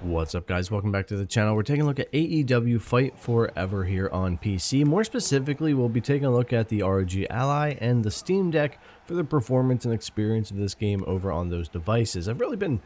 What's up, guys? Welcome back to the channel. We're taking a look at AEW Fight Forever here on PC. More specifically, we'll be taking a look at the ROG Ally and the Steam Deck for the performance and experience of this game over on those devices. I've really been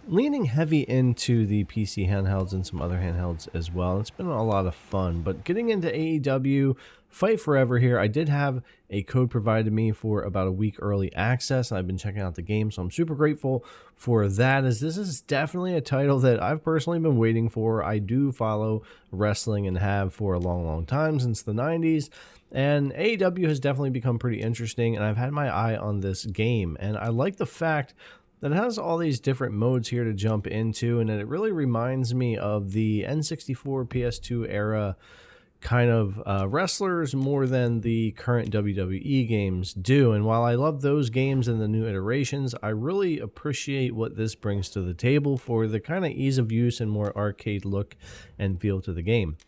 leaning heavy into the PC handhelds and some other handhelds as well. It's been a lot of fun, but getting into AEW Fight Forever here, I did have a code provided to me for about a week early access, and I've been checking out the game, so I'm super grateful for that, as this is definitely a title that I've personally been waiting for. I do follow wrestling and have for a long time, since the 90s, and AEW has definitely become pretty interesting, and I've had my eye on this game, and I like the fact that it has all these different modes here to jump into, and it really reminds me of the N64 PS2 era kind of wrestlers more than the current WWE games do. And while I love those games and the new iterations, I really appreciate what this brings to the table for the kind of ease of use and more arcade look and feel to the game.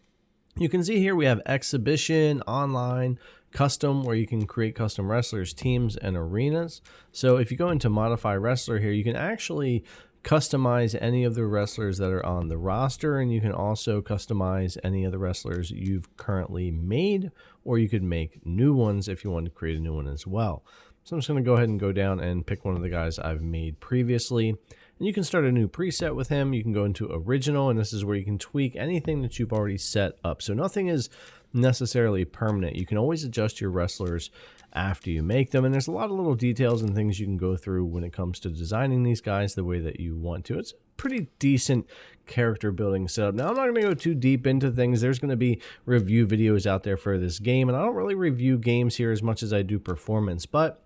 You can see here we have exhibition, online, custom, where you can create custom wrestlers, teams, and arenas. So if you go into modify wrestler here, you can actually customize any of the wrestlers that are on the roster, and you can also customize any of the wrestlers you've currently made, or you could make new ones if you want to create a new one as well. So I'm just going to go ahead and go down and pick one of the guys I've made previously, and you can start a new preset with him. You can go into original, and this is where you can tweak anything that you've already set up. So nothing is necessarily permanent. You can always adjust your wrestlers after you make them, and there's a lot of little details and things you can go through when it comes to designing these guys the way that you want to. It's a pretty decent character building setup. Now, I'm not going to go too deep into things. There's going to be review videos out there for this game, and I don't really review games here as much as I do performance, but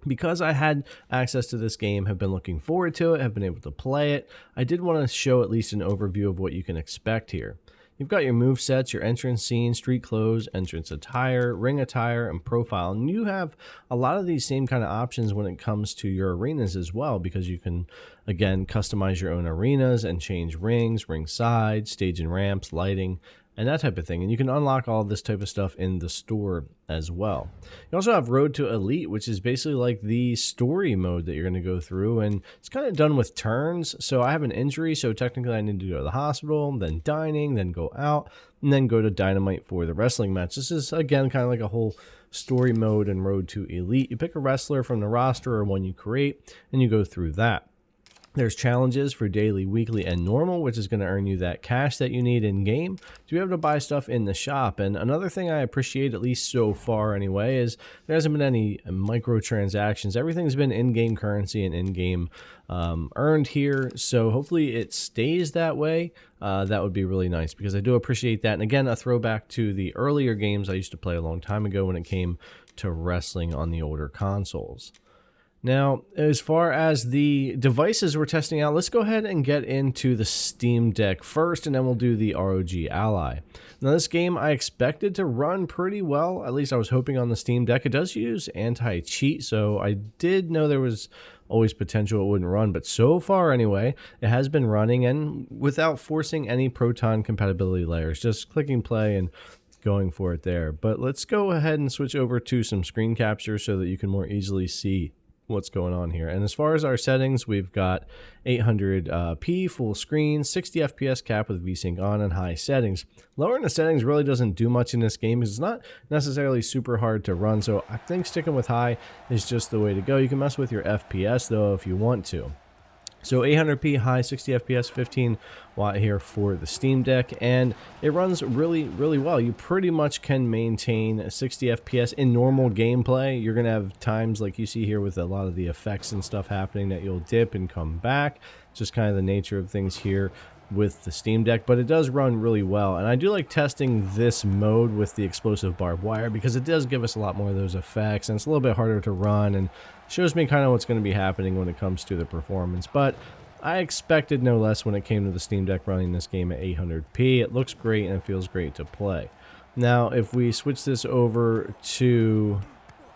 because I had access to this game, have been looking forward to it, have been able to play it, I did want to show at least an overview of what you can expect here. You've got your move sets, your entrance scene, street clothes, entrance attire, ring attire, and profile. And you have a lot of these same kind of options when it comes to your arenas as well, because you can, again, customize your own arenas and change rings, ring sides, stage and ramps, lighting, and that type of thing. And you can unlock all this type of stuff in the store as well. You also have Road to Elite, which is basically like the story mode that you're going to go through, and it's kind of done with turns. So I have an injury, so technically I need to go to the hospital, then dining, then go out, and then go to Dynamite for the wrestling match. This is, again, kind of like a whole story mode and Road to Elite. You pick a wrestler from the roster or one you create, and you go through that. There's challenges for daily, weekly, and normal, which is going to earn you that cash that you need in-game to be able to buy stuff in the shop. And another thing I appreciate, at least so far anyway, is there hasn't been any microtransactions. Everything's been in-game currency and in-game earned here, so hopefully it stays that way. That would be really nice, because I do appreciate that. And again, a throwback to the earlier games I used to play a long time ago when it came to wrestling on the older consoles. Now, as far as the devices we're testing out, let's go ahead and get into the Steam Deck first, and then we'll do the ROG Ally. Now, this game I expected to run pretty well, at least I was hoping on the Steam Deck. It does use anti-cheat, so I did know there was always potential it wouldn't run, but so far anyway, it has been running, and without forcing any Proton compatibility layers, just clicking play and going for it there. But let's go ahead and switch over to some screen capture so that you can more easily see what's going on here. And as far as our settings, we've got 800p full screen, 60 FPS cap with VSync on, and high settings. Lowering the settings really doesn't do much in this game because it's not necessarily super hard to run, so I think sticking with high is just the way to go. You can mess with your FPS though if you want to. So 800p high, 60 FPS, 15 watt here for the Steam Deck, and it runs really well. You pretty much can maintain 60 FPS in normal gameplay. You're going to have times like you see here with a lot of the effects and stuff happening that you'll dip and come back. Just kind of the nature of things here with the Steam Deck, but it does run really well. And I do like testing this mode with the explosive barbed wire because it does give us a lot more of those effects, and it's a little bit harder to run and shows me kind of what's going to be happening when it comes to the performance. But I expected no less when it came to the Steam Deck running this game at 800p. It looks great and it feels great to play. Now, if we switch this over to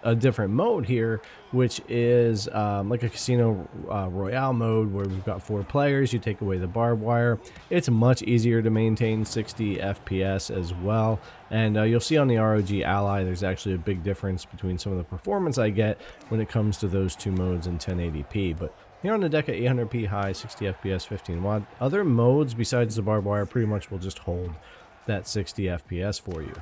a different mode here, which is like a casino royale mode where we've got 4 players. You take away the barbed wire. It's much easier to maintain 60 FPS as well. And you'll see on the ROG Ally, there's actually a big difference between some of the performance I get when it comes to those 2 modes in 1080p. But here on the deck at 800p high, 60 FPS, 15 watt. Other modes besides the barbed wire pretty much will just hold that 60 FPS for you.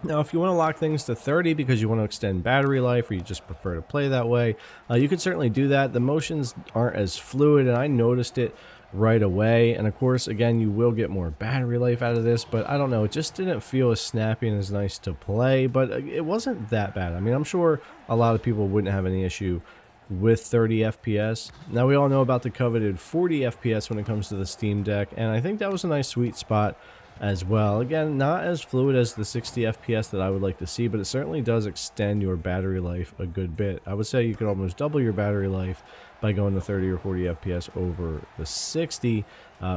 Now, if you want to lock things to 30 because you want to extend battery life or you just prefer to play that way, you could certainly do that. The motions aren't as fluid, and I noticed it right away. And of course, again, you will get more battery life out of this, but I don't know, it just didn't feel as snappy and as nice to play, but it wasn't that bad. I mean, I'm sure a lot of people wouldn't have any issue with 30 FPS. Now, we all know about the coveted 40 FPS when it comes to the Steam Deck, and I think that was a nice sweet spot as well. Again, not as fluid as the 60 FPS that I would like to see, but it certainly does extend your battery life a good bit. I would say you could almost double your battery life by going to 30 or 40 FPS over the 60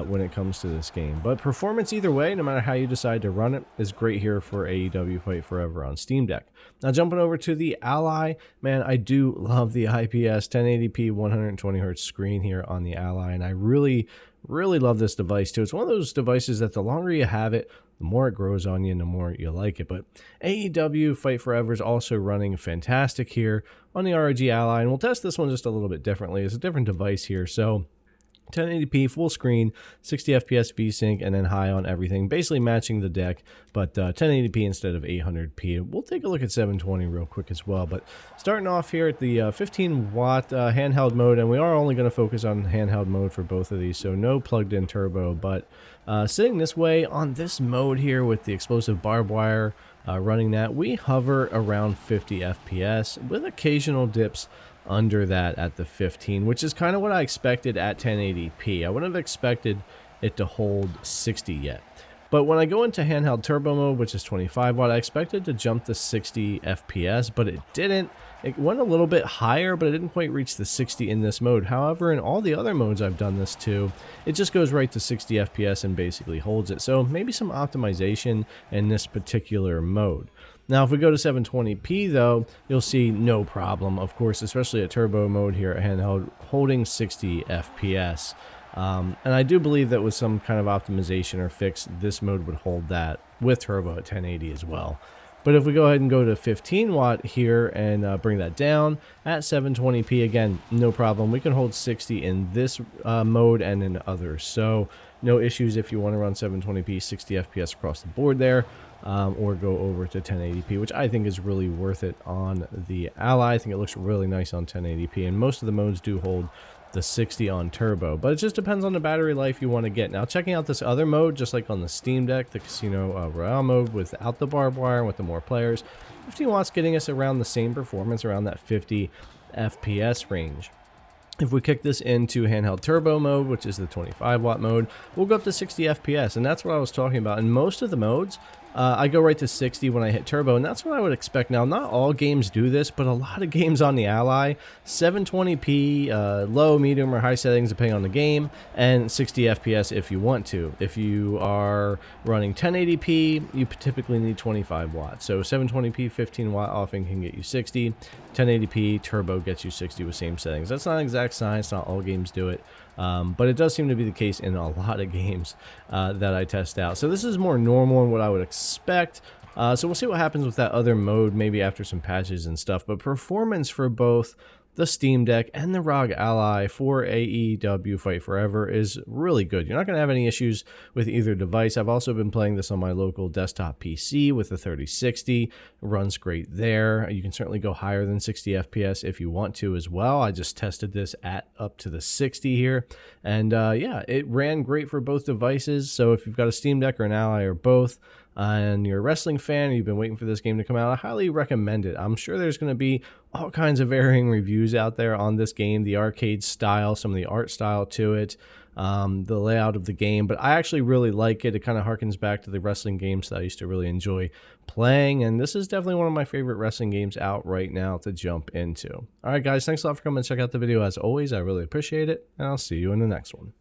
when it comes to this game. But performance either way, no matter how you decide to run it, is great here for AEW Fight Forever on Steam Deck. Now, jumping over to the Ally, man, I do love the IPS 1080p 120Hz screen here on the Ally, and I really love this device too. It's one of those devices that the longer you have it, the more it grows on you and the more you like it. But AEW Fight Forever is also running fantastic here on the ROG Ally, and we'll test this one just a little bit differently. It's a different device here, so 1080p full screen, 60 FPS VSync, and then high on everything, basically matching the deck, but 1080p instead of 800p. We'll take a look at 720 real quick as well, but starting off here at the 15 watt handheld mode, and we are only going to focus on handheld mode for both of these, so no plugged in turbo, but sitting this way on this mode here with the explosive barbed wire running that, we hover around 50 FPS with occasional dips under that at the 15, which is kind of what I expected at 1080p. I wouldn't have expected it to hold 60 yet. But when I go into handheld turbo mode, which is 25 watt, I expected to jump to 60 FPS, but it didn't. It went a little bit higher, but it didn't quite reach the 60 in this mode. However, in all the other modes I've done this to, it just goes right to 60 FPS and basically holds it. So maybe some optimization in this particular mode. Now, if we go to 720p, though, you'll see no problem, of course, especially at turbo mode here at handheld, holding 60 FPS. And I do believe that with some kind of optimization or fix, this mode would hold that with turbo at 1080 as well. But if we go ahead and go to 15 watt here and bring that down at 720p, again, no problem. We can hold 60 in this mode and in others. So no issues if you want to run 720p, 60 FPS across the board there, or go over to 1080p, which I think is really worth it on the Ally. I think it looks really nice on 1080p, and most of the modes do hold the 60 on turbo, but it just depends on the battery life you want to get. Now, checking out this other mode, just like on the Steam Deck, the Casino Royale mode without the barbed wire and with the more players, 15 watts getting us around the same performance, around that 50 FPS range. If we kick this into handheld turbo mode, which is the 25 watt mode, we'll go up to 60 FPS, and that's what I was talking about. In most of the modes, I go right to 60 when I hit turbo, and that's what I would expect. Now, not all games do this, but a lot of games on the Ally, 720p, low, medium, or high settings depending on the game, and 60 FPS if you want to. If you are running 1080p, you typically need 25 watts. So 720p, 15 watt often can get you 60. 1080p turbo gets you 60 with same settings. That's not exact science, not all games do it. But it does seem to be the case in a lot of games that I test out. So this is more normal and what I would expect. So we'll see what happens with that other mode, maybe after some patches and stuff. But performance for both the Steam Deck and the ROG Ally for AEW Fight Forever is really good. You're not going to have any issues with either device. I've also been playing this on my local desktop PC with the 3060. It runs great there. You can certainly go higher than 60 FPS if you want to as well. I just tested this at up to the 60 here. And yeah, it ran great for both devices. So if you've got a Steam Deck or an Ally or both, and you're a wrestling fan and you've been waiting for this game to come out, I highly recommend it. I'm sure there's going to be all kinds of varying reviews out there on this game, the arcade style, some of the art style to it, the layout of the game, but I actually really like it. It kind of harkens back to the wrestling games that I used to really enjoy playing, and this is definitely one of my favorite wrestling games out right now to jump into. All right, guys, thanks a lot for coming and check out the video. As always, I really appreciate it, and I'll see you in the next one.